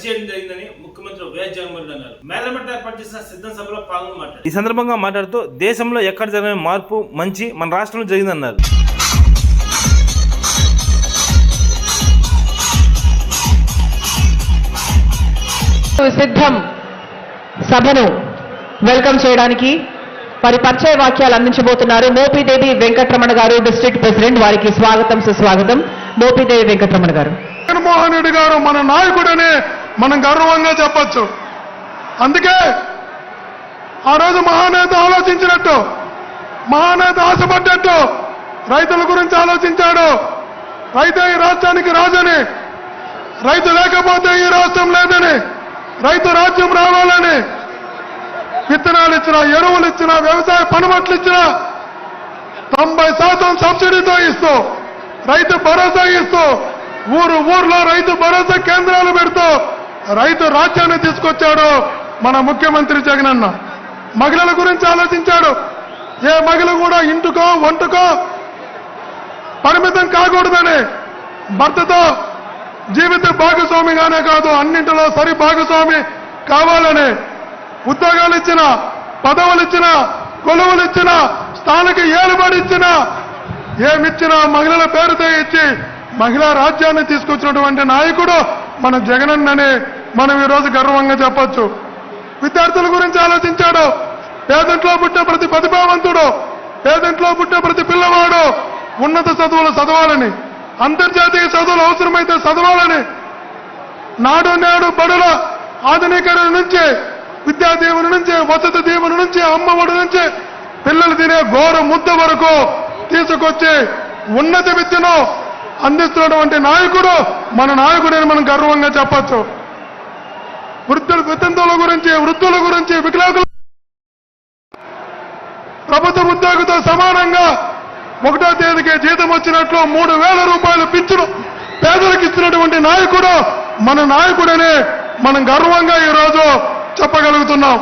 చేయడం జరిగిందని ముఖ్యమంత్రి వైఎస్ జగన్మోహన్ రెడ్డి అన్నారు. మేదరమెట్ట ఏర్పాటు చేసిన సిద్ధం సభలో పాల్గొని మాట్లాడారు. ఈ సందర్భంగా మాట్లాడుతూ దేశంలో ఎక్కడ జరిగిన మార్పు మంచి మన రాష్ట్రంలో జరిగిందన్నారు. సిద్ధం సభను వెల్కమ్ చేయడానికి వారి పరిచయ వాక్యాలు అందించబోతున్నారు మోపిదేవి వెంకటరమణ గారు, డిస్ట్రిక్ట్ ప్రెసిడెంట్. వారికి స్వాగతం సుస్వాగతం. మోపిదేవి వెంకటరమణ గారు. జగన్మోహన్ రెడ్డి గారు మన నాయకుడని మనం గర్వంగా చెప్పొచ్చు. అందుకే ఆ రోజు మహానేత ఆలోచించినట్టు, మహానేత ఆశపడ్డట్టు రైతుల గురించి ఆలోచించాడు. రైతే ఈ రాష్ట్రానికి రాజని, రైతు లేకపోతే ఈ రాష్ట్రం లేదని, రైతు రాజ్యం రావాలని విత్తనాలు ఇచ్చినా, ఎరువులు ఇచ్చినా, వ్యవసాయ పనిముట్లు ఇచ్చినా 90% సబ్సిడీతో ఇస్తూ, రైతు భరోసా ఇస్తూ, ఊర్లో రైతు భరోసా కేంద్రాలు పెడుతూ రైతు రాజ్యాన్ని తీసుకొచ్చాడు మన ముఖ్యమంత్రి జగనన్న. మహిళల గురించి ఆలోచించాడు. ఏ మహిళ కూడా ఇంటికో వంటకో పరిమితం కాకూడదని, భర్తతో జీవిత భాగస్వామిగానే కాదు అన్నింటిలో సరి భాగస్వామి కావాలని ఉద్యోగాలు ఇచ్చిన, పదవులు ఇచ్చిన, కొలువులు ఇచ్చిన, స్థానిక ఏలుబడి ఇచ్చిన, ఏమిచ్చినా మహిళల పేరుతో ఇచ్చి మహిళా రాజ్యాన్ని తీసుకొచ్చినటువంటి నాయకుడు మన జగనన్నని మనం ఈరోజు గర్వంగా చెప్పొచ్చు. విద్యార్థుల గురించి ఆలోచించాడు. పేదంట్లో పుట్టే ప్రతి ప్రతిభావంతుడు, పేదంట్లో పుట్టే ప్రతి పిల్లవాడు ఉన్నత చదువులు చదవాలని, అంతర్జాతీయ చదువులు అవసరమైతే చదవాలని, నాడు నేడు బడుల ఆధునీకరణ నుంచి, విద్యా దీవెన నుంచి, వసతి దీవెన నుంచి, అమ్మఒడి నుంచి పిల్లలు తినే ఘోర ముద్ద వరకు తీసుకొచ్చి ఉన్నత విద్యను అందిస్తున్నటువంటి నాయకుడు మన నాయకుడని మనం గర్వంగా చెప్పొచ్చు. వితంతువుల గురించి, వృద్ధుల గురించి, వికలాంగుల ప్రభుత్వ ఉద్యోగితో సమానంగా 1వ తేదీకి జీతం వచ్చినట్లు 3,000 రూపాయలు పింఛను పేదలకు ఇచ్చినటువంటి నాయకుడు మన నాయకుడని మనం గర్వంగా ఈరోజు చెప్పగలుగుతున్నాం.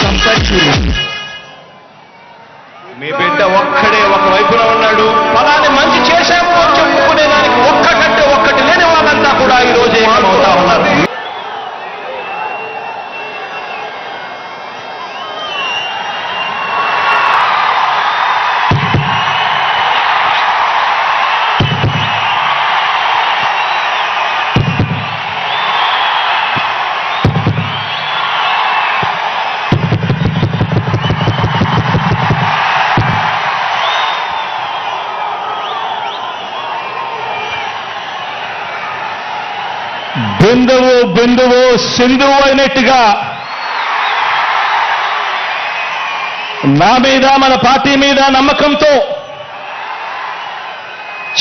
From Perchuri. మీ బిడ్డ ఒక్కడే ఒక వైపున ఉన్నాడు. ఫలాన్ని మంచి చేశాము అని చెప్పుకునేదానికి ఒక్కటంటే ఒక్కటి లేని వాళ్ళంతా కూడా ఈ రోజు ఏమవుతా ఉన్నారు. బిందువు బిందువు సింధువు అయినట్టుగా నా మీద, మన పార్టీ మీద నమ్మకంతో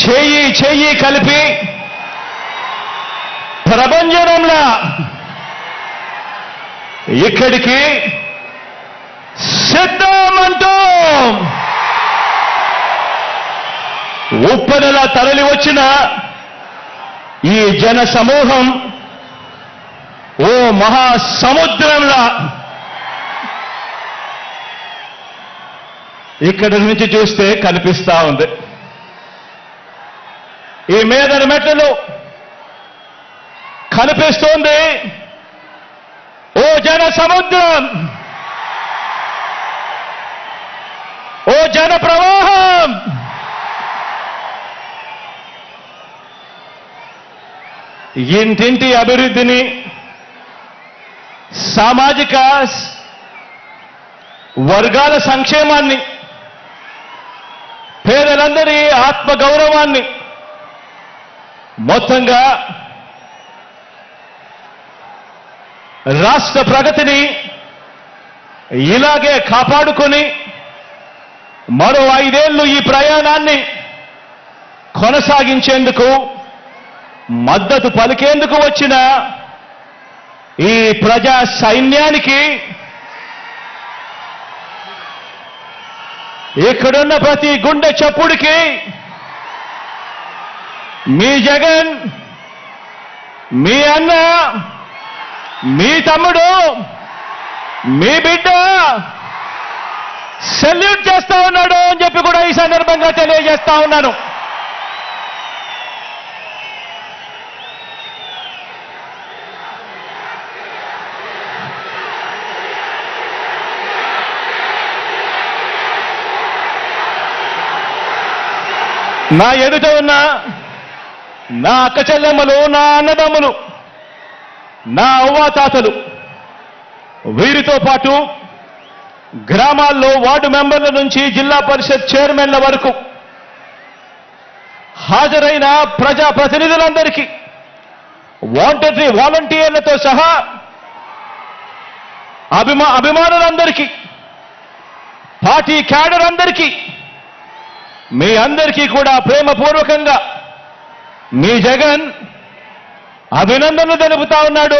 చెయ్యి కలిపి ప్రభంజనంలా ఇక్కడికి సిద్ధమంటూ ఉప్పెనలా తరలి వచ్చిన ఈ జన సమూహం ఓ మహాసముద్రంలా ఇక్కడి నుంచి చూస్తే కనిపిస్తా ఉంది. ఈ మేదర మెట్టలు కనిపిస్తోంది ఓ జన సముద్రం, ఓ జన ప్రవాహం. ఇంటింటి అభివృద్ధిని, సామాజిక వర్గాల సంక్షేమాన్ని పేదలందరి ఆత్మగౌరవాన్ని మొత్తంగా రాష్ట్ర ప్రగతిని ఇలాగే కాపాడుకొని మరో 5 ఏళ్లు ఈ ప్రయాణాన్ని కొనసాగించేందుకు మద్దతు పలికేందుకు వచ్చిన ఈ ప్రజా సైన్యానికి ఇక్కడున్న ప్రతి గుండె చప్పుడికి మీ జగన్, మీ అన్న, మీ తమ్ముడు, మీ బిడ్డ సెల్యూట్ చేస్తా ఉన్నాడు అని చెప్పి కూడా ఈ సందర్భంగా తెలియజేస్తా ఉన్నాను. నా ఎదుట ఉన్న నా అక్క చెల్లెమ్మలు, నా అన్నదమ్ములు, నా అవ్వాతాతలు, వీరితో పాటు గ్రామాల్లో వార్డు మెంబర్ల నుంచి జిల్లా పరిషత్ చైర్మన్ల వరకు హాజరైన ప్రజా ప్రతినిధులందరికీ, వాలంటీర్లతో సహా అభిమానులందరికీ, పార్టీ క్యాడర్ అందరికీ, మీ అందరికీ కూడా ప్రేమపూర్వకంగా మీ జగన్ అభినందనలు తెలుపుతా ఉన్నాడు,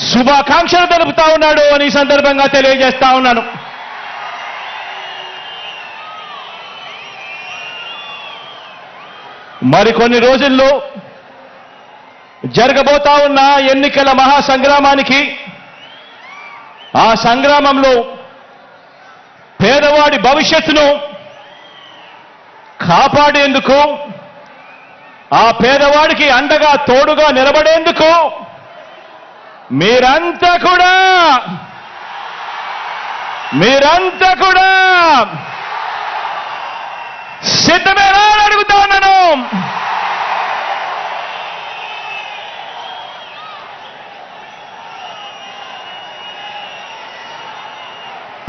శుభాకాంక్షలు తెలుపుతా ఉన్నాడు అని ఈ సందర్భంగా తెలియజేస్తా ఉన్నాను. మరికొన్ని రోజుల్లో జరగబోతా ఉన్న ఎన్నికల మహాసంగ్రామానికి, ఆ సంగ్రామంలో పేదవాడి భవిష్యత్తును కాపాడేందుకు, ఆ పేదవాడికి అండగా తోడుగా నిలబడేందుకు మీరంతా కూడా సిద్ధమేనా అని అడుగుతా ఉన్నాను.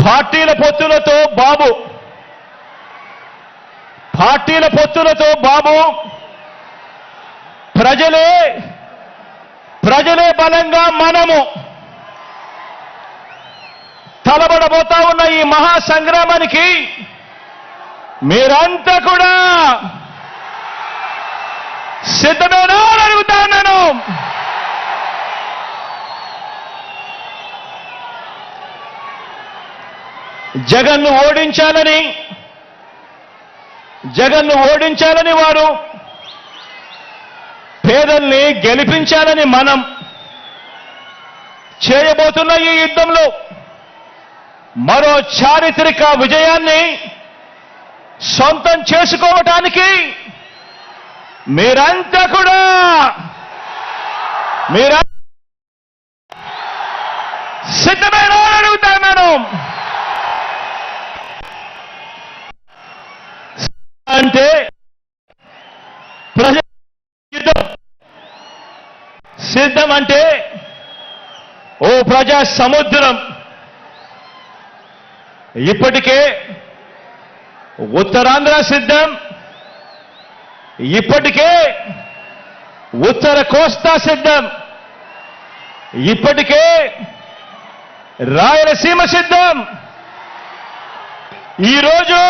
పార్టీల పొత్తులతో బాబు ప్రజలే బలంగా మనము తలబడబోతా ఉన్న ఈ మహాసంగ్రామానికి మీరంతా కూడా సిద్ధమేనా అని అడుగుతా ఉన్నాను. జగన్ను ఓడించాలని వారు, పేదల్ని గెలిపించాలని మనం చేయబోతున్న ఈ యుద్ధంలో మరో చారిత్రక విజయాన్ని సొంతం చేసుకోవటానికి మీరంతా కూడా సిద్ధమేనా అని అడుగుతాను. అంటే సిద్ధం అంటే ఓ ప్రజా సముద్రం. ఇప్పటికే ఉత్తరాంధ్ర సిద్ధం, ఇప్పటికే ఉత్తర కోస్తా సిద్ధం, ఇప్పటికే రాయలసీమ సిద్ధం, ఈరోజు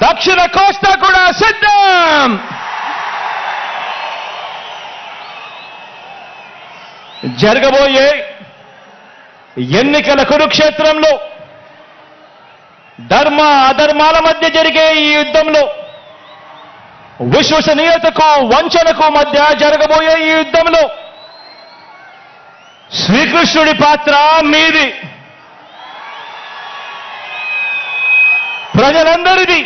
దక్షిణ కోస్తా కూడా సిద్ధం. జరగబోయే ఎన్నికల కురుక్షేత్రంలో ధర్మ అధర్మాల మధ్య జరిగే ఈ యుద్ధంలో, విశ్వసనీయతకు వంచనకు మధ్య జరగబోయే ఈ యుద్ధంలో శ్రీకృష్ణుడి పాత్ర మీది, ప్రజలందరిది.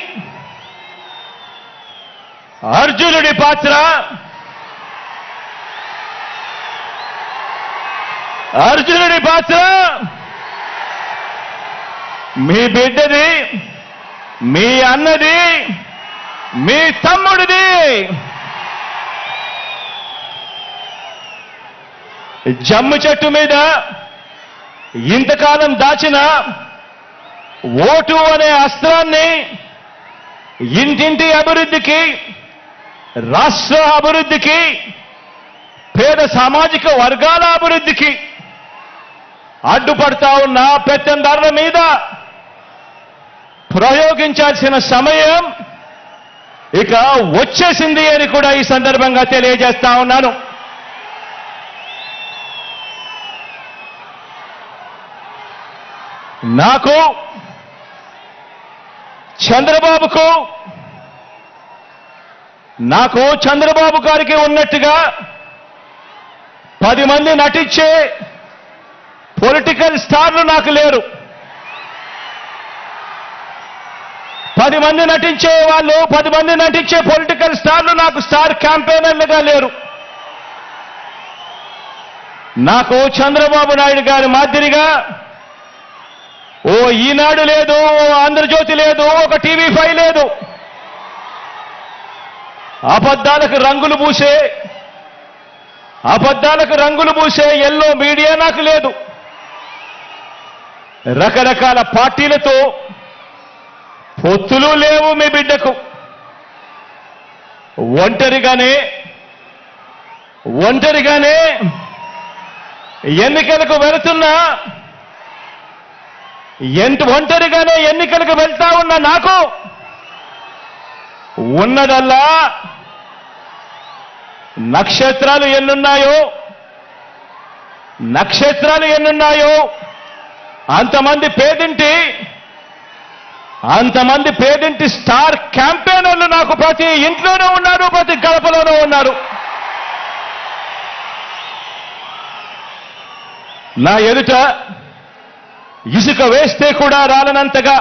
అర్జునుడి పాత్ర మీ బిడ్డది, మీ అన్నది, మీ తమ్ముడిది. జమ్ము చెట్టు మీద ఇంతకాలం దాచిన ఓటు అనే అస్త్రాన్ని ఇంటింటి అభివృద్ధికి, రాష్ట్ర అభివృద్ధికి, పేద సామాజిక వర్గాల అభివృద్ధికి అడ్డుపడతా ఉన్న పెత్తందారుల మీద ప్రయోగించాల్సిన సమయం ఇక వచ్చేసింది అని కూడా ఈ సందర్భంగా తెలియజేస్తా ఉన్నాను. నాకు, చంద్రబాబు గారికి ఉన్నట్టుగా 10 మంది నటించే పొలిటికల్ స్టార్లు నాకు లేరు. 10 మంది నటించే వాళ్ళు, 10 మంది నటించే పొలిటికల్ స్టార్లు నాకు స్టార్ క్యాంపెయినర్లుగా లేరు. నాకు చంద్రబాబు నాయుడు గారి మాదిరిగా ఓ ఈనాడు లేదు, ఓ ఆంధ్రజ్యోతి లేదు, ఒక TV5 లేదు. అబద్ధాలకు రంగులు పూసే ఎల్లో మీడియా నాకు లేదు. రకరకాల పార్టీలతో పొత్తులు లేవు మీ బిడ్డకు. ఒంటరిగానే ఎన్నికలకు వెళుతున్నా, ఒంటరిగానే ఎన్నికలకు వెళ్తా ఉన్న నాకు ఉన్నదల్లా నక్షత్రాలు ఎన్నున్నాయో అంతమంది పేదింటి స్టార్ క్యాంపెయినర్లు నాకు ప్రతి ఇంట్లోనూ ఉన్నారు, ప్రతి గడపలోనూ ఉన్నారు. నా ఎదుట ఇసుక వేస్తే కూడా రాలనంతగా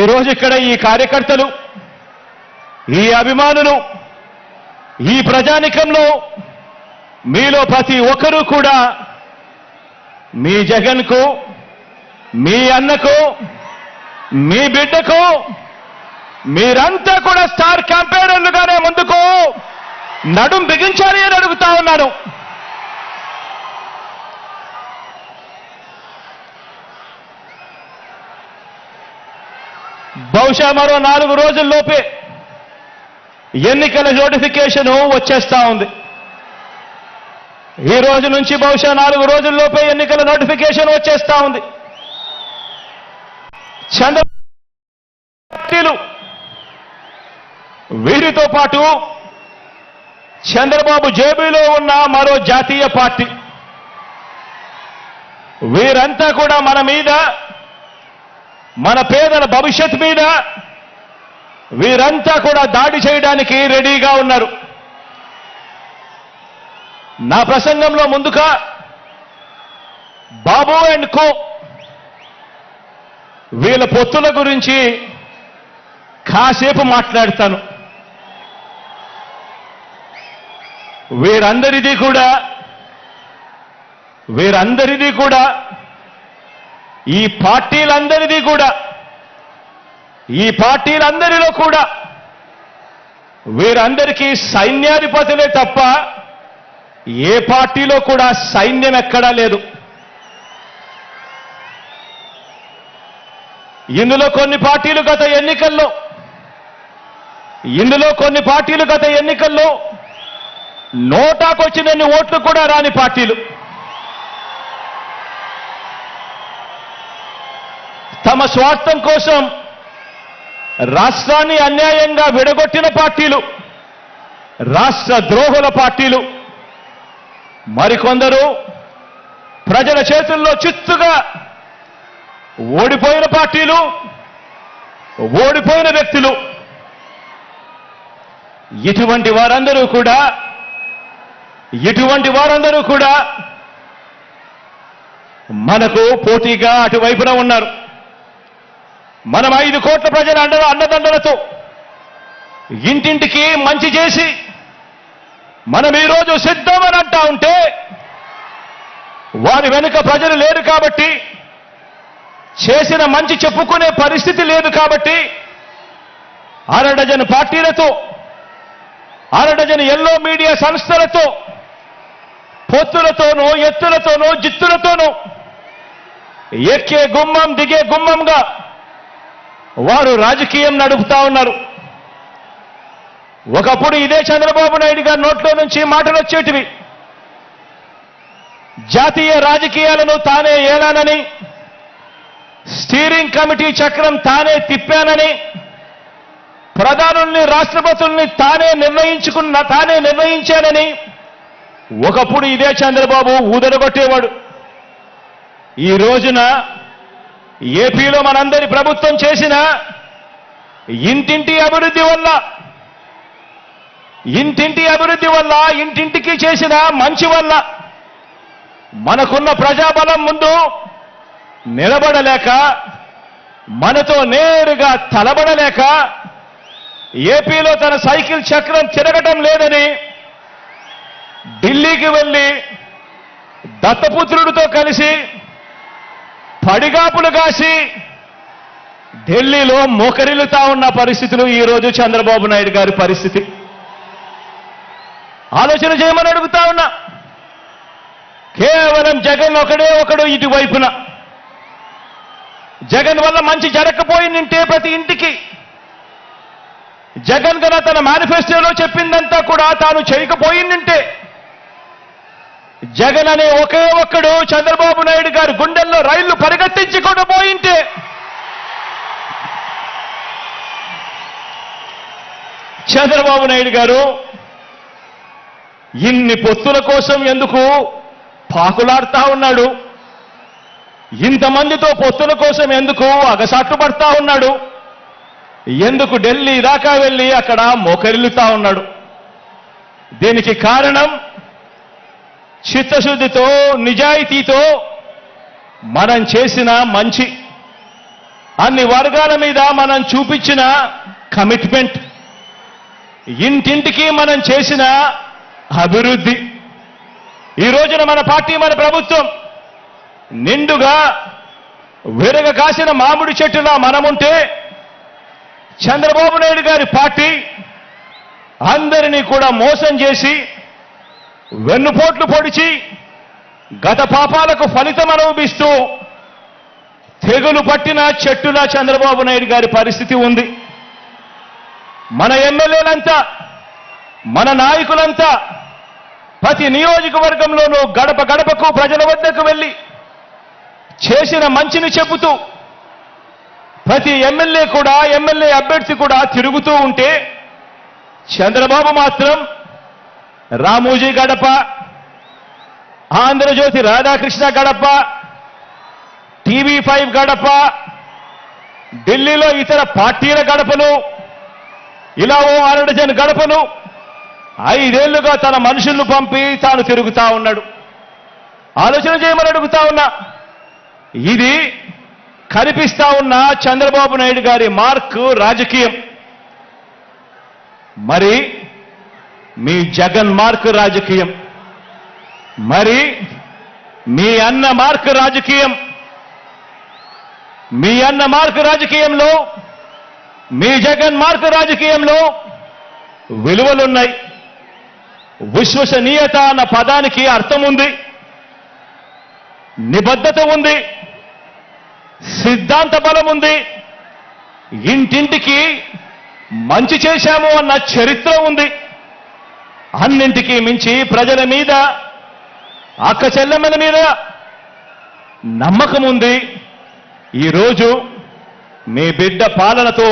ఈరోజు ఇక్కడ ఈ కార్యకర్తలు, ఈ అభిమానులు, ఈ ప్రజానికంలో మీలో ప్రతి ఒక్కరూ కూడా మీ జగన్కు, మీ అన్నకు, మీ బిడ్డకు మీరంతా కూడా స్టార్ క్యాంపెయినర్లుగానే ముందుకు నడుం బిగించాలి అని అడుగుతా ఉన్నాను. బహుశా మరో 4 రోజుల్లోపే ఎన్నికల నోటిఫికేషన్ వచ్చేస్తా ఉంది. ఈ రోజు నుంచి బహుశా 4 రోజుల్లోపే ఎన్నికల నోటిఫికేషన్ వచ్చేస్తా ఉంది. చంద్రబాబు వీరితో పాటు చంద్రబాబు జేబులో ఉన్న మరో జాతీయ పార్టీ, వీరంతా కూడా మన మీద, మన పేదల భవిష్యత్ మీద వీరంతా కూడా దాడి చేయడానికి రెడీగా ఉన్నారు. నా ప్రసంగంలో ముందుగా బాబు అండ్ కో వీళ్ళ పొత్తుల గురించి కాసేపు మాట్లాడతాను. వీరందరిది కూడా ఈ పార్టీలందరిలో కూడా వీరందరికీ సైన్యాధిపతులే తప్ప ఏ పార్టీలో కూడా సైన్యం ఎక్కడా లేదు. ఇందులో కొన్ని పార్టీలు గత ఎన్నికల్లో నోటాకొచ్చినన్ని ఓట్లు కూడా రాని పార్టీలు, తమ స్వార్థం కోసం రాష్ట్రాన్ని అన్యాయంగా విడగొట్టిన పార్టీలు, రాష్ట్ర ద్రోహుల పార్టీలు, మరికొందరు ప్రజల చేతుల్లో చిత్తుగా ఓడిపోయిన పార్టీలు, ఓడిపోయిన వ్యక్తులు. ఇటువంటి వారందరూ కూడా మనకు పోటీగా అటువైపున ఉన్నారు. మనం 5 కోట్ల ప్రజల అండదండలతో ఇంటింటికి మంచి చేసి మనం ఈరోజు సిద్ధమని అంటా ఉంటే, వారి వెనుక ప్రజలు లేరు కాబట్టి, చేసిన మంచి చెప్పుకునే పరిస్థితి లేదు కాబట్టి, 6 డజన్ పార్టీలతో, 6 డజన్ ఎల్లో మీడియా సంస్థలతో, పొత్తులతోనూ, ఎత్తులతోనూ, జిత్తులతోనూ ఎక్కే గుమ్మం దిగే గుమ్మంగా వారు రాజకీయం నడుపుతా ఉన్నారు. ఒకప్పుడు ఇదే చంద్రబాబు నాయుడు గారి నోట్లో నుంచి మాటలు వచ్చేటివి. జాతీయ రాజకీయాలను తానే ఏలానని, స్టీరింగ్ కమిటీ చక్రం తానే తిప్పానని, ప్రధానుల్ని రాష్ట్రపతుల్ని తానే నిర్ణయించానని ఒకప్పుడు ఇదే చంద్రబాబు ఊదరగొట్టేవాడు. ఈ రోజున ఏపీలో మనందరి ప్రభుత్వం చేసిన ఇంటింటి అభివృద్ధి వల్ల ఇంటింటికి చేసిన మంచి వల్ల మనకున్న ప్రజాబలం ముందు నిలబడలేక, మనతో నేరుగా తలబడలేక, ఏపీలో తన సైకిల్ చక్రం తిరగటం లేదని ఢిల్లీకి వెళ్లి దత్తపుత్రుడితో కలిసి పడిగాపులు కాసి ఢిల్లీలో మోకరిల్లుతా ఉన్న పరిస్థితులు ఈ రోజు చంద్రబాబు నాయుడు గారి పరిస్థితి. ఆలోచన చేయమని అడుగుతా ఉన్నా. కేవలం జగన్ ఒకడు ఇటువైపున. జగన్ వల్ల మంచి జరగకపోయిందంటే ప్రతి ఇంటికి, జగన్ గన తన మేనిఫెస్టోలో చెప్పిందంతా కూడా తాను చేయకపోయిందంటే, జగన్ అనే ఒకే ఒక్కడు చంద్రబాబు నాయుడు గారి గుండెల్లో రైళ్లు పరిగెత్తించుకుంటూ పోయింటే, చంద్రబాబు నాయుడు గారు ఇన్ని పొత్తుల కోసం ఎందుకు పాకులాడుతా ఉన్నాడు? ఇంతమందితో పొత్తుల కోసం ఎందుకు అగసాట్లు పడతా ఉన్నాడు? ఎందుకు ఢిల్లీ దాకా వెళ్ళి అక్కడ మోకరిల్లుతా ఉన్నాడు? దీనికి కారణం చిత్తశుద్ధితో, నిజాయితీతో మనం చేసిన మంచి, అన్ని వర్గాల మీద మనం చూపించిన కమిట్మెంట్, ఇంటింటికి మనం చేసిన అభివృద్ధి. ఈ రోజున మన పార్టీ, మన ప్రభుత్వం నిండుగా విరగ కాసిన మామిడి చెట్టులా మనముంటే, చంద్రబాబు నాయుడు గారి పార్టీ అందరినీ కూడా మోసం చేసి, వెన్నుపోట్లు పొడిచి, గత పాపాలకు ఫలితం అనుభవిస్తూ తెగులు పట్టిన చెట్టులా చంద్రబాబు నాయుడు గారి పరిస్థితి ఉంది. మన ఎమ్మెల్యేలంతా, మన నాయకులంతా ప్రతి నియోజకవర్గంలోనూ గడప గడపకు ప్రజల వద్దకు వెళ్ళి చేసిన మంచిని చెబుతూ, ప్రతి ఎమ్మెల్యే అభ్యర్థి కూడా తిరుగుతూ ఉంటే, చంద్రబాబు మాత్రం రామోజీ గడప, ఆంధ్రజ్యోతి రాధాకృష్ణ గడప, TV5 గడప, ఢిల్లీలో ఇతర పార్టీల గడపలు, ఇలా ఓ 6 డజన్ గడపలు 5 ఏళ్లుగా తన మనుషులను పంపి తాను తిరుగుతా ఉన్నాడు. ఆలోచన చేయమని అడుగుతా ఉన్నా. ఇది కనిపిస్తా ఉన్న చంద్రబాబు నాయుడు గారి మార్క్ రాజకీయం. మరి మీ జగన్ మార్క్ రాజకీయం, మరి మీ అన్న మార్క్ రాజకీయం. మీ అన్న మార్క్ రాజకీయంలో, మీ జగన్ మార్క్ రాజకీయంలో విలువలున్నాయి. విశ్వసనీయత అన్న పదానికి అర్థం ఉంది, నిబద్ధత ఉంది, సిద్ధాంత బలం ఉంది, ఇంటింటికి మంచి చేశాము అన్న చరిత్ర ఉంది. అన్నింటికీ మించి ప్రజల మీద, అక్క చెల్లెమ్మల మీద నమ్మకం ఉంది. ఈరోజు మీ బిడ్డ పాలనతో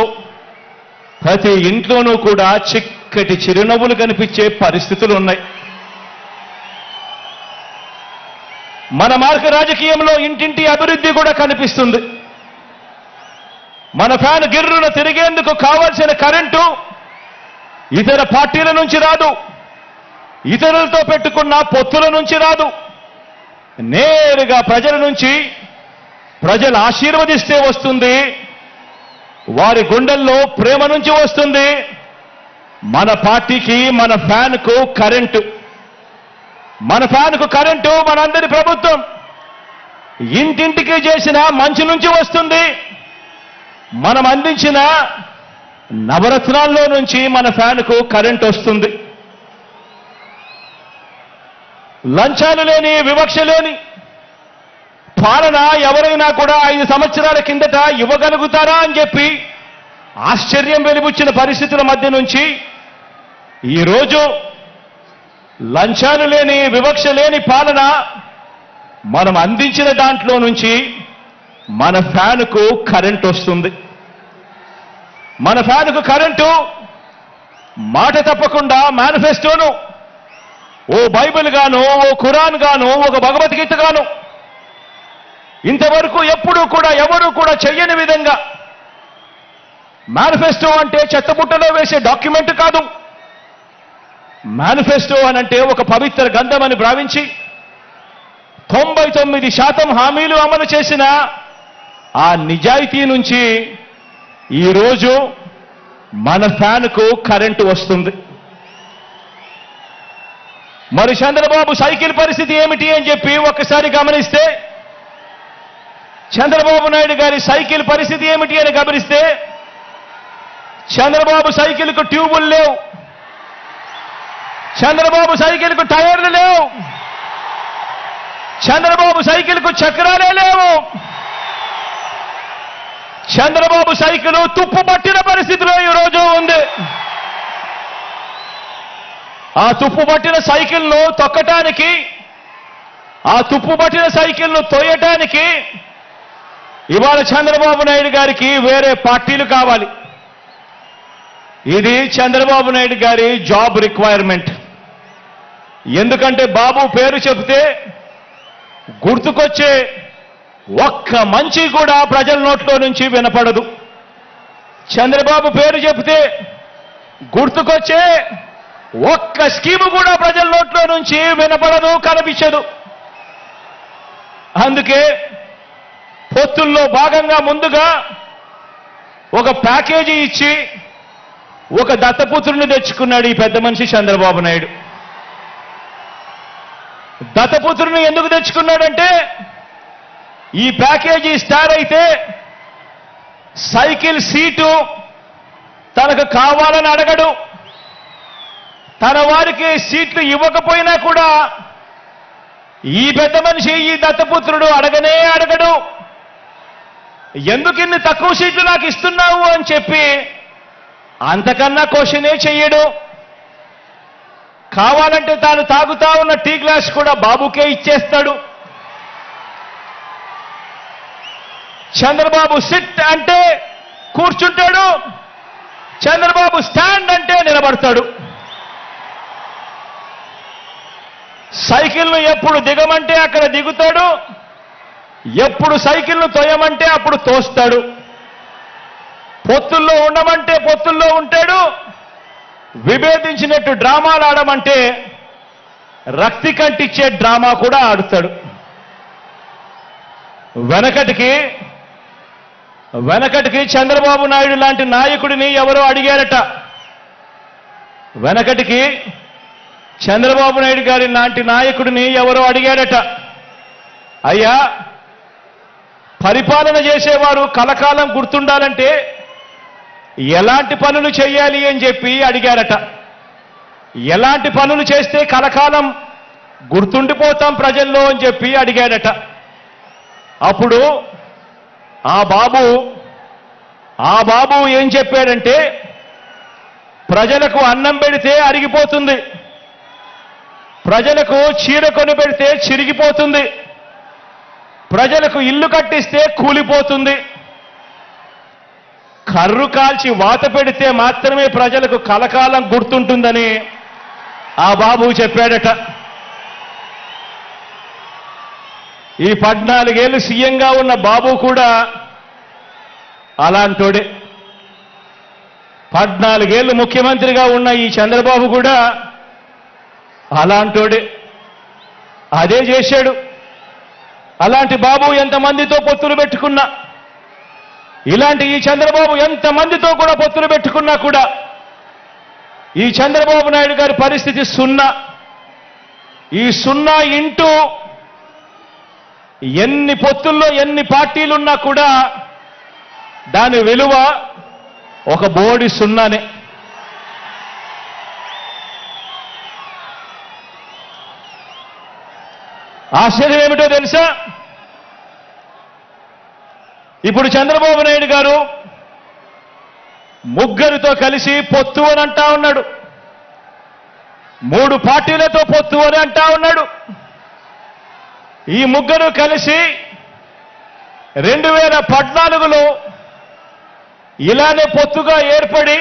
ప్రతి ఇంట్లోనూ కూడా చిక్కటి చిరునవ్వులు కనిపించే పరిస్థితులు ఉన్నాయి. మన మార్గ రాజకీయంలో ఇంటింటి అభివృద్ధి కూడా కనిపిస్తుంది. మన ఫ్యాన్ గిర్రున తిరిగేందుకు కావాల్సిన కరెంటు ఇతర పార్టీల నుంచి రాదు, ఇతరులతో పెట్టుకున్న పొత్తుల నుంచి రాదు, నేరుగా ప్రజల నుంచి, ప్రజలు ఆశీర్వదిస్తే వస్తుంది, వారి గుండెల్లో ప్రేమ నుంచి వస్తుంది. మన పార్టీకి, మన ఫ్యాన్కు కరెంటు, మన ఫ్యాన్కు కరెంటు మనందరి ప్రభుత్వం ఇంటింటికి చేసిన మంచి నుంచి వస్తుంది. మనం అందించిన నవరత్నాల్లో నుంచి మన ఫ్యాన్కు కరెంట్ వస్తుంది. లంచాలు లేని, వివక్ష లేని పాలన ఎవరైనా కూడా 5 సంవత్సరాల కిందట ఇవ్వగలుగుతారా అని చెప్పి ఆశ్చర్యం వెలిబుచ్చిన పరిస్థితుల మధ్య నుంచి ఈరోజు లంచాలు లేని, వివక్ష లేని పాలన మనం అందించిన దాంట్లో నుంచి మన ఫ్యానుకు కరెంట్ వస్తుంది. మన ఫ్యానుకు కరెంటు మాట తప్పకుండా మేనిఫెస్టోను ఓ బైబిల్ గాను, ఓ ఖురాన్ గాను, ఒక భగవద్గీత గాను ఇంతవరకు ఎప్పుడూ కూడా ఎవరూ కూడా చెయ్యని విధంగా, మేనిఫెస్టో అంటే చెత్తబుట్టలో వేసే డాక్యుమెంట్ కాదు. మేనిఫెస్టో అనంటే ఒక పవిత్ర గ్రంథం అని భావించి 99% హామీలు అమలు చేసిన ఆ నిజాయితీ నుంచి ఈరోజు మన ఫ్యాన్కు కరెంటు వస్తుంది. మరి చంద్రబాబు సైకిల్ పరిస్థితి ఏమిటి అని చెప్పి ఒక్కసారి గమనిస్తే, చంద్రబాబు నాయుడు గారి సైకిల్ పరిస్థితి ఏమిటి అని గమనిస్తే, చంద్రబాబు సైకిల్కు ట్యూబులు లేవు, చంద్రబాబు సైకిల్కు టైర్లు లేవు, చంద్రబాబు సైకిల్కు చక్రాలే లేవు. చంద్రబాబు సైకిల్ తుప్పు పట్టిన పరిస్థితిలో ఈరోజు ఉంది. ఆ తుప్పు పట్టిన సైకిల్ను తొక్కటానికి, ఆ తుప్పు పట్టిన సైకిల్ను తోయటానికి ఇవాళ చంద్రబాబు నాయుడు గారికి వేరే పార్టీలు కావాలి. ఇది చంద్రబాబు నాయుడు గారి జాబ్ రిక్వైర్మెంట్. ఎందుకంటే బాబు పేరు చెబితే గుర్తుకొచ్చే ఒక్క మంచి కూడా ప్రజల నోట్లో నుంచి వినపడదు. చంద్రబాబు పేరు చెబితే గుర్తుకొచ్చే ఒక్క స్కీము కూడా ప్రజల నోట్లో నుంచి వినపడదు, కనిపించదు. అందుకే పొత్తుల్లో భాగంగా ముందుగా ఒక ప్యాకేజీ ఇచ్చి ఒక దత్తపుత్రుని తెచ్చుకున్నాడు ఈ పెద్ద మనిషి చంద్రబాబు నాయుడు. దత్తపుత్రుని ఎందుకు తెచ్చుకున్నాడంటే, ఈ ప్యాకేజీ స్టార్ అయితే సైకిల్ సీటు తనకు కావాలని అడగడు, తన వారికి సీట్లు ఇవ్వకపోయినా కూడా ఈ పెద్ద మనిషి, ఈ దత్తపుత్రుడు అడగనే అడగడు. ఎందుకు ఇన్ని తక్కువ సీట్లు నాకు ఇస్తున్నావు అని చెప్పి అంతకన్నా క్వశ్చనే చెయ్యడు. కావాలంటే తాను తాగుతా ఉన్న టీ గ్లాస్ కూడా బాబుకే ఇచ్చేస్తాడు. చంద్రబాబు సిట్ అంటే కూర్చుంటాడు, చంద్రబాబు స్టాండ్ అంటే నిలబడతాడు. సైకిల్ను ఎప్పుడు దిగమంటే అక్కడ దిగుతాడు, ఎప్పుడు సైకిల్ను తోయమంటే అప్పుడు తోస్తాడు. పొత్తుల్లో ఉండమంటే పొత్తుల్లో ఉంటాడు, విభేదించినట్టు డ్రామాలు ఆడమంటే రక్తి కంటిచ్చే డ్రామా కూడా ఆడుతాడు. వెనకటికి చంద్రబాబు నాయుడు లాంటి నాయకుడిని ఎవరో అడిగారట. వెనకటికి చంద్రబాబు నాయుడు గారి లాంటి నాయకుడిని ఎవరో అడిగారట, అయ్యా పరిపాలన చేసేవారు కలకాలం గుర్తుండాలంటే ఎలాంటి పనులు చేయాలి అని చెప్పి అడిగారట. ఎలాంటి పనులు చేస్తే కలకాలం గుర్తుండిపోతాం ప్రజల్లో అని చెప్పి అడిగాడట. అప్పుడు ఆ బాబు ఏం చెప్పాడంటే, ప్రజలకు అన్నం పెడితే అరిగిపోతుంది, ప్రజలకు చీర కొని పెడితే చిరిగిపోతుంది, ప్రజలకు ఇల్లు కట్టిస్తే కూలిపోతుంది, కర్రు కాల్చి వాత పెడితే మాత్రమే ప్రజలకు కలకాలం గుర్తుంటుందని ఆ బాబు చెప్పాడట. ఈ 14 ఏళ్ళు సీఎంగా ఉన్న బాబు కూడా అలాంటోడే. 14 ఏళ్ళు ముఖ్యమంత్రిగా ఉన్న ఈ చంద్రబాబు కూడా అలాంటోడే. అదే చేశాడు. అలాంటి బాబు ఎంతమందితో పొత్తులు పెట్టుకున్నా, ఇలాంటి ఈ చంద్రబాబు ఎంతమందితో కూడా పొత్తులు పెట్టుకున్నా కూడా ఈ చంద్రబాబు నాయుడు గారి పరిస్థితి సున్నా. ఈ సున్నా ఇంటూ ఎన్ని పొత్తుల్లో ఎన్ని పార్టీలున్నా కూడా దాని విలువ ఒక బోడి సున్నానే. ఆశ్చర్యం ఏమిటో తెలుసా? ఇప్పుడు చంద్రబాబు నాయుడు గారు ముగ్గురితో కలిసి పొత్తు అని అంటా ఉన్నాడు. 3 పార్టీలతో పొత్తు అని అంటా ఉన్నాడు. ఈ ముగ్గురు కలిసి 2014లో ఇలానే పొత్తుగా ఏర్పడి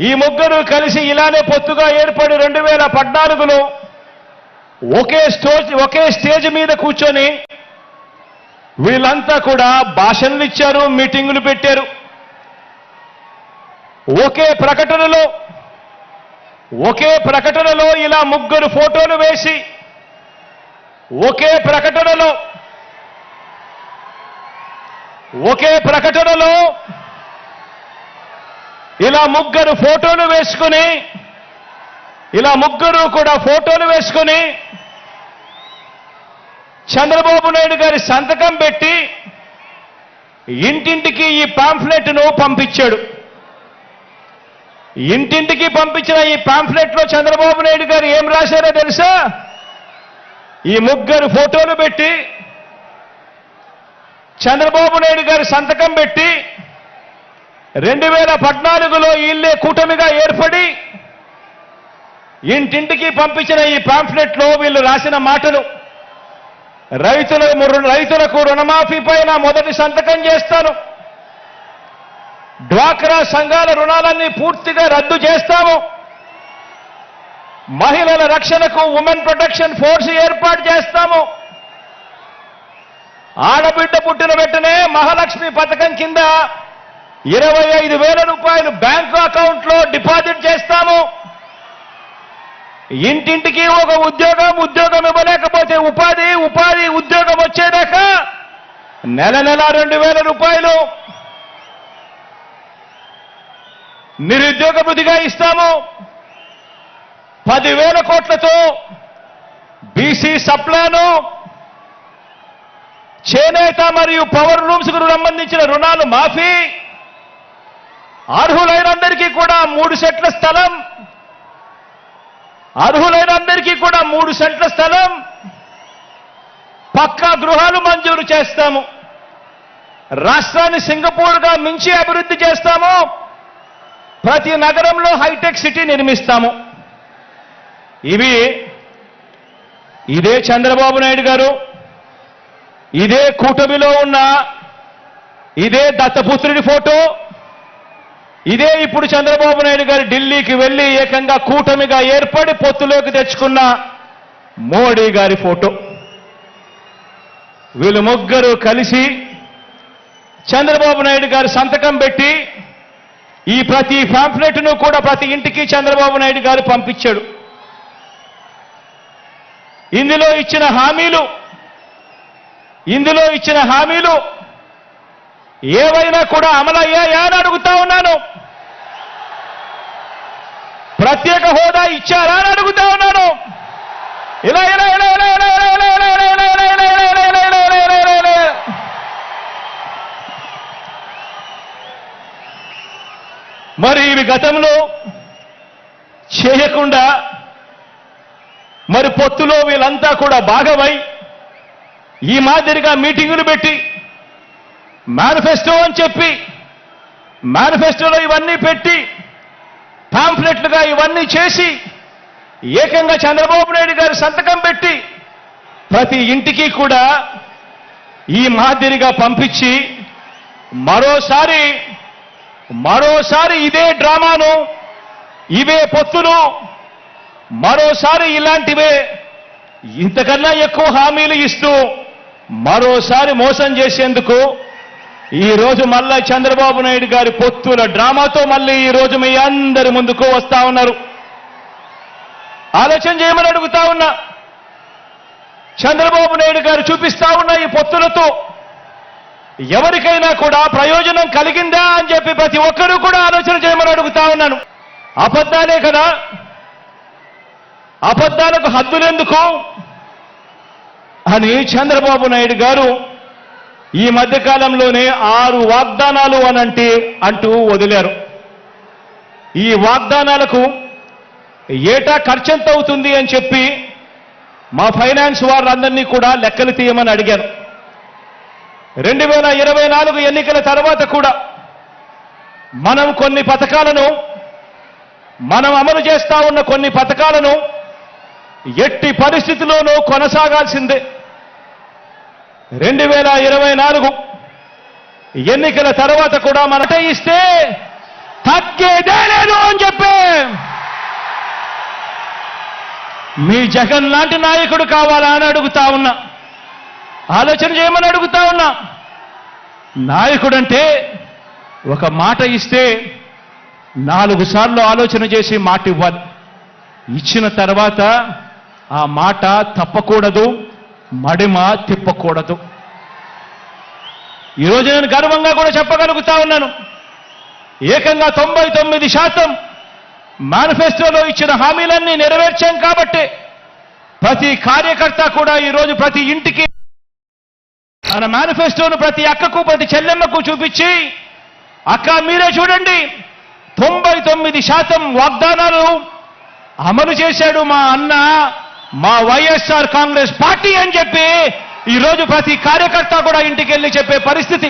2014లో ఒకే స్టేజ్ మీద కూర్చొని వీళ్ళంతా కూడా భాషణలు ఇచ్చారు, మీటింగులు పెట్టారు. ఒకే ప్రకటనలో ఇలా ముగ్గురు ఫోటోలు వేసి ఒకే ప్రకటనలో ఇలా ముగ్గురు ఫోటోలు వేసుకుని చంద్రబాబు నాయుడు గారి సంతకం పెట్టి ఇంటింటికి ఈ పాంఫ్లెట్ను పంపించాడు. ఇంటింటికి పంపించిన ఈ పాంఫ్లెట్లో చంద్రబాబు నాయుడు గారు ఏం రాశారో తెలుసా? ఈ ముగ్గురు ఫోటోలు పెట్టి చంద్రబాబు నాయుడు గారి సంతకం పెట్టి 2014లో వీళ్ళే కూటమిగా ఏర్పడి ఇంటింటికి పంపించిన ఈ పాంఫ్లెట్లో వీళ్ళు రాసిన మాటలు: రైతులకు రుణమాఫీ పైన మొదటి సంతకం చేస్తాను, డ్వాక్రా సంఘాల రుణాలన్నీ పూర్తిగా రద్దు చేస్తాము, మహిళల రక్షణకు ఉమెన్ ప్రొటెక్షన్ ఫోర్స్ ఏర్పాటు చేస్తాము, ఆడబిడ్డ పుట్టిన వెంటనే మహాలక్ష్మి పథకం కింద 25,000 రూపాయలు బ్యాంకు అకౌంట్లో డిపాజిట్ చేస్తాము, ఇంటింటికి ఒక ఉద్యోగం ఇవ్వలేకపోతే ఉపాధి ఉద్యోగం వచ్చేదాకా నెల 2,000 రూపాయలు నిరుద్యోగ భృతిగా ఇస్తాము, 10,000 కోట్లతో బీసీ సప్లాను, చేనేత మరియు పవర్ లూమ్స్ కు సంబంధించిన రుణాలు మాఫీ, అర్హులైనందరికీ కూడా 3 సెంట్ల స్థలం, పక్కా గృహాలు మంజూరు చేస్తాము, రాష్ట్రాన్ని సింగపూర్గా మించి అభివృద్ధి చేస్తాము, ప్రతి నగరంలో హైటెక్ సిటీ నిర్మిస్తాము. ఇదే చంద్రబాబు నాయుడు గారు, ఇదే కూటమిలో ఉన్న ఇదే దత్తపుత్రుడి ఫోటో, ఇదే ఇప్పుడు చంద్రబాబు నాయుడు గారు ఢిల్లీకి వెళ్లి ఏకంగా కూటమిగా ఏర్పడి పొత్తులోకి తెచ్చుకున్న మోడీ గారి ఫోటో. వీళ్ళు ముగ్గురు కలిసి చంద్రబాబు నాయుడు గారు సంతకం పెట్టి ఈ ప్రతి పాంఫ్లెట్ను కూడా ప్రతి ఇంటికి చంద్రబాబు నాయుడు గారు పంపించాడు. ఇందులో ఇచ్చిన హామీలు ఏవైనా కూడా అమలయ్యాయా అని అడుగుతా ఉన్నాను. ప్రత్యేక హోదా ఇచ్చారా అని అడుగుతా ఉన్నాను. మరి ఇవి గతంలో చేయకుండా మరి పొత్తులో వీళ్ళంతా కూడా భాగమై ఈ మాదిరిగా మీటింగులు పెట్టి మేనిఫెస్టో అని చెప్పి మేనిఫెస్టోలో ఇవన్నీ పెట్టి పాంఫ్లెట్లుగా ఇవన్నీ చేసి ఏకంగా చంద్రబాబు నాయుడు గారు సంతకం పెట్టి ప్రతి ఇంటికి కూడా ఈ మాదిరిగా పంపించి మరోసారి ఇదే డ్రామాను, ఇవే పొత్తులు, మరోసారి ఇలాంటివే ఇంతకన్నా ఎక్కువ హామీలు ఇస్తూ మరోసారి మోసం చేసేందుకు ఈ రోజు మళ్ళా చంద్రబాబు నాయుడు గారి పొత్తుల డ్రామాతో మళ్ళీ ఈ రోజు మీ అందరి ముందుకు వస్తా ఉన్నారు. ఆలోచన చేయమని అడుగుతా ఉన్నా. చంద్రబాబు నాయుడు గారు చూపిస్తా ఉన్న ఈ పొత్తులతో ఎవరికైనా కూడా ప్రయోజనం కలిగిందా అని చెప్పి ప్రతి ఒక్కరూ కూడా ఆలోచన చేయమని అడుగుతా ఉన్నాను. అబద్ధాలే కదా, అబద్ధాలకు హద్దులెందుకు అని చంద్రబాబు నాయుడు గారు ఈ మధ్యకాలంలోనే 6 వాగ్దానాలు అంటూ వదిలారు. ఈ వాగ్దానాలకు ఏటా ఖర్చెంత అవుతుంది అని చెప్పి మా ఫైనాన్స్ వారందరినీ కూడా లెక్కలు తీయమని అడిగాను. 2024 ఎన్నికల తర్వాత కూడా మనం కొన్ని పథకాలను మనం అమలు చేస్తా ఉన్న కొన్ని పథకాలను ఎట్టి పరిస్థితిలోనూ కొనసాగాల్సిందే. 2024 ఎన్నికల తర్వాత కూడా మనట ఇస్తే తగ్గేదే లేదు అని చెప్పే మీ జగన్ లాంటి నాయకుడు కావాలా అని అడుగుతా ఉన్నా. ఆలోచన చేయమని అడుగుతా ఉన్నా. నాయకుడంటే ఒక మాట ఇస్తే 4 సార్లు ఆలోచన చేసి మాట ఇవ్వాలి. ఇచ్చిన తర్వాత ఆ మాట తప్పకూడదు, మడిమ తిప్పకూడదు. ఈరోజు నేను గర్వంగా కూడా చెప్పగలుగుతా ఉన్నాను. ఏకంగా 99% మేనిఫెస్టోలో ఇచ్చిన హామీలన్నీ నెరవేర్చాం కాబట్టి ప్రతి కార్యకర్త కూడా ఈరోజు ప్రతి ఇంటికి మన మేనిఫెస్టోను ప్రతి అక్కకు ప్రతి చెల్లెమ్మకు చూపించి, అక్క మీరే చూడండి 99% వాగ్దానాలు అమలు చేశాడు మా అన్న, మా వైఎస్ఆర్ కాంగ్రెస్ పార్టీ అని చెప్పి ఈరోజు ప్రతి కార్యకర్త కూడా ఇంటికి వెళ్ళి చెప్పే పరిస్థితి,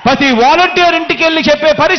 ప్రతి వాలంటీర్ ఇంటికి వెళ్ళి చెప్పే పరిస్థితి